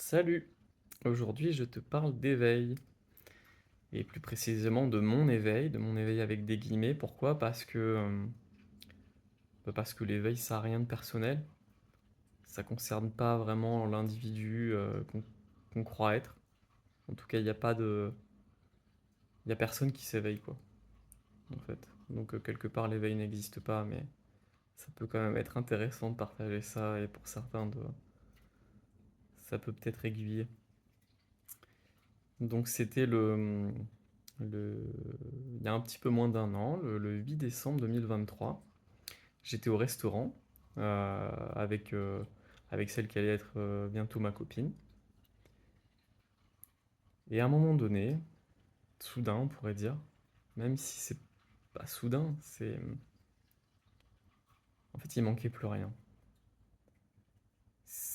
Salut! Aujourd'hui, je te parle d'éveil et plus précisément de mon éveil avec des guillemets. Pourquoi? Parce que l'éveil, ça a rien de personnel. Ça concerne pas vraiment l'individu, qu'on croit être. En tout cas, il y a personne qui s'éveille, quoi, en fait. Donc, quelque part, l'éveil n'existe pas, mais ça peut quand même être intéressant de partager ça et pour certains ça peut peut-être aiguiller. Donc c'était le il y a un petit peu moins d'un an, le 8 décembre 2023. J'étais au restaurant avec, avec celle qui allait être bientôt ma copine. Et à un moment donné, soudain on pourrait dire, même si c'est pas soudain, en fait il manquait plus rien.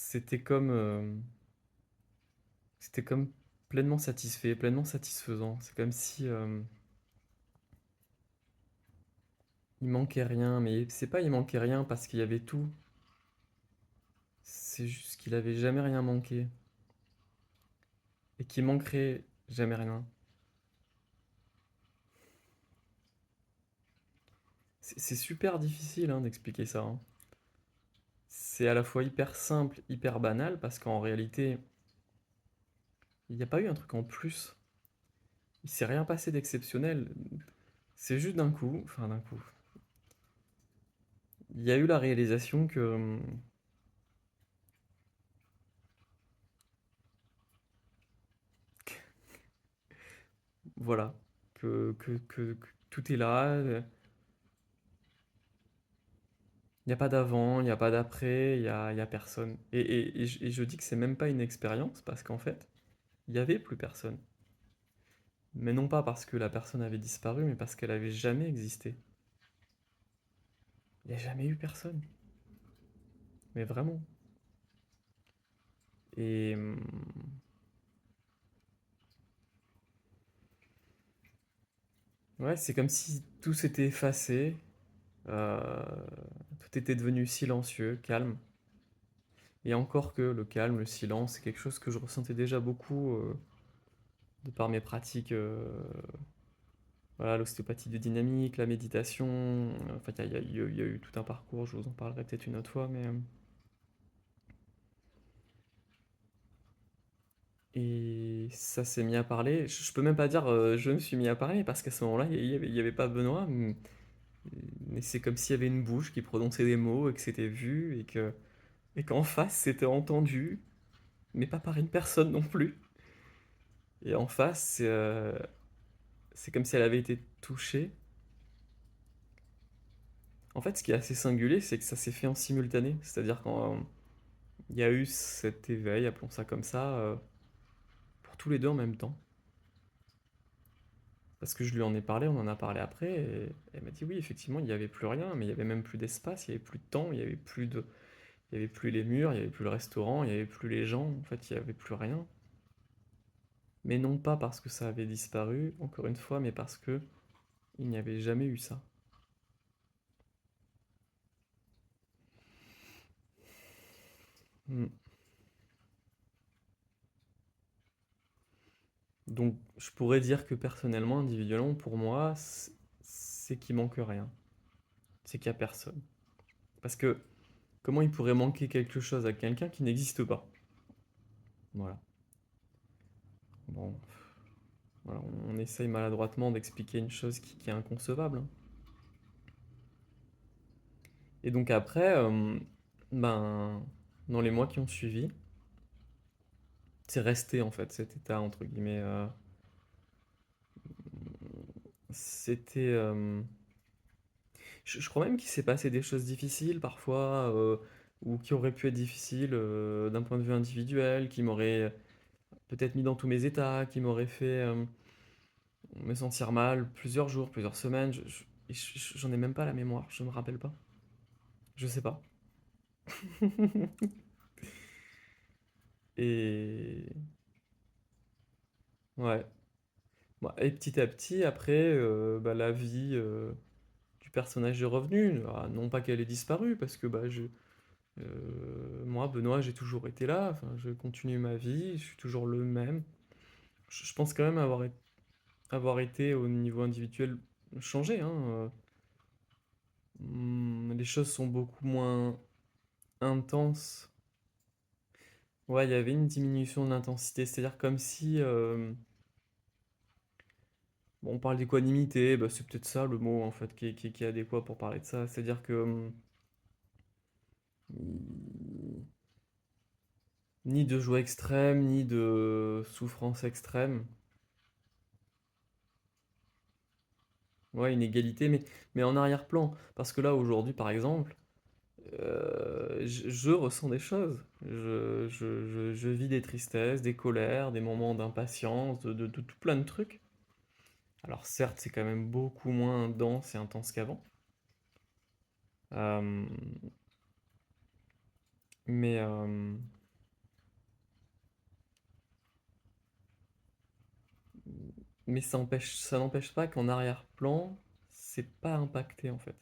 C'était comme, c'était comme pleinement satisfait, pleinement satisfaisant. C'est comme si il manquait rien, mais c'est pas il manquait rien parce qu'il y avait tout. C'est juste qu'il avait jamais rien manqué et qu'il manquerait jamais rien. C'est super difficile hein, d'expliquer ça, hein. C'est à la fois hyper simple, hyper banal, parce qu'en réalité, il n'y a pas eu un truc en plus. Il s'est rien passé d'exceptionnel. C'est juste d'un coup, enfin d'un coup, il y a eu la réalisation que, voilà, que tout est là. Il n'y a pas d'avant, il n'y a pas d'après, il y a personne. Et je dis que c'est même pas une expérience, parce qu'en fait, il n'y avait plus personne. Mais non pas parce que la personne avait disparu, mais parce qu'elle avait jamais existé. Il n'y a jamais eu personne. Mais vraiment. Et ouais, c'est comme si tout s'était effacé, euh, tout était devenu silencieux, calme. Et encore que le calme, le silence, c'est quelque chose que je ressentais déjà beaucoup de par mes pratiques, voilà, l'ostéopathie de dynamique, la méditation. Enfin, il y a eu tout un parcours, je vous en parlerai peut-être une autre fois, mais et ça s'est mis à parler. Je peux même pas dire je me suis mis à parler parce qu'à ce moment-là, il y avait pas Benoît, mais c'est comme s'il y avait une bouche qui prononçait des mots et que c'était vu et qu'en face c'était entendu, mais pas par une personne non plus. Et en face, c'est comme si elle avait été touchée. En fait, ce qui est assez singulier, c'est que ça s'est fait en simultané. C'est-à-dire quand il y a eu cet éveil, appelons ça comme ça, pour tous les deux en même temps. Parce que je lui en ai parlé, on en a parlé après, et elle m'a dit oui, effectivement, il n'y avait plus rien, mais il y avait même plus d'espace, il n'y avait plus de temps, il y avait plus les murs, il n'y avait plus le restaurant, il n'y avait plus les gens, en fait, il n'y avait plus rien. Mais non pas parce que ça avait disparu, encore une fois, mais parce que il n'y avait jamais eu ça. Mm. Donc, je pourrais dire que personnellement, individuellement, pour moi, c'est qu'il manque rien. C'est qu'il n'y a personne. Parce que comment il pourrait manquer quelque chose à quelqu'un qui n'existe pas? Voilà. Bon, voilà, on essaye maladroitement d'expliquer une chose qui est inconcevable, hein. Et donc après, ben, dans les mois qui ont suivi, c'est resté en fait cet état entre guillemets. C'était, je crois même qu'il s'est passé des choses difficiles parfois, ou qui auraient pu être difficiles d'un point de vue individuel, qui m'auraient peut-être mis dans tous mes états, qui m'auraient fait me sentir mal plusieurs jours, plusieurs semaines. J'en ai même pas la mémoire, je me rappelle pas. Je sais pas. Et ouais. Bon, et petit à petit, après, bah, la vie du personnage est revenue. Ah, non pas qu'elle ait disparu, parce que bah, Moi, Benoît, j'ai toujours été là, enfin, je continue ma vie, je suis toujours le même. Je pense quand même avoir été au niveau individuel changé, hein. Les choses sont beaucoup moins intenses. Ouais, il y avait une diminution de l'intensité, c'est-à-dire comme si, bon, on parle d'équanimité, bah, c'est peut-être ça le mot en fait qui est adéquat pour parler de ça, c'est-à-dire que ni de joie extrême, ni de souffrance extrême. Ouais, une égalité, mais en arrière-plan. Parce que là, aujourd'hui, par exemple, je ressens des choses. Je vis des tristesses, des colères, des moments d'impatience, de tout plein de trucs. Alors certes, c'est quand même beaucoup moins dense et intense qu'avant. Euh, mais, euh, mais ça n'empêche pas qu'en arrière-plan, c'est pas impacté en fait.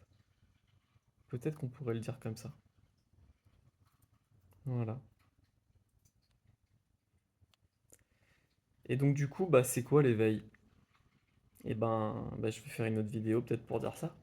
Peut-être qu'on pourrait le dire comme ça. Voilà. Et donc du coup, bah c'est quoi l'éveil? Et ben, je vais faire une autre vidéo peut-être pour dire ça.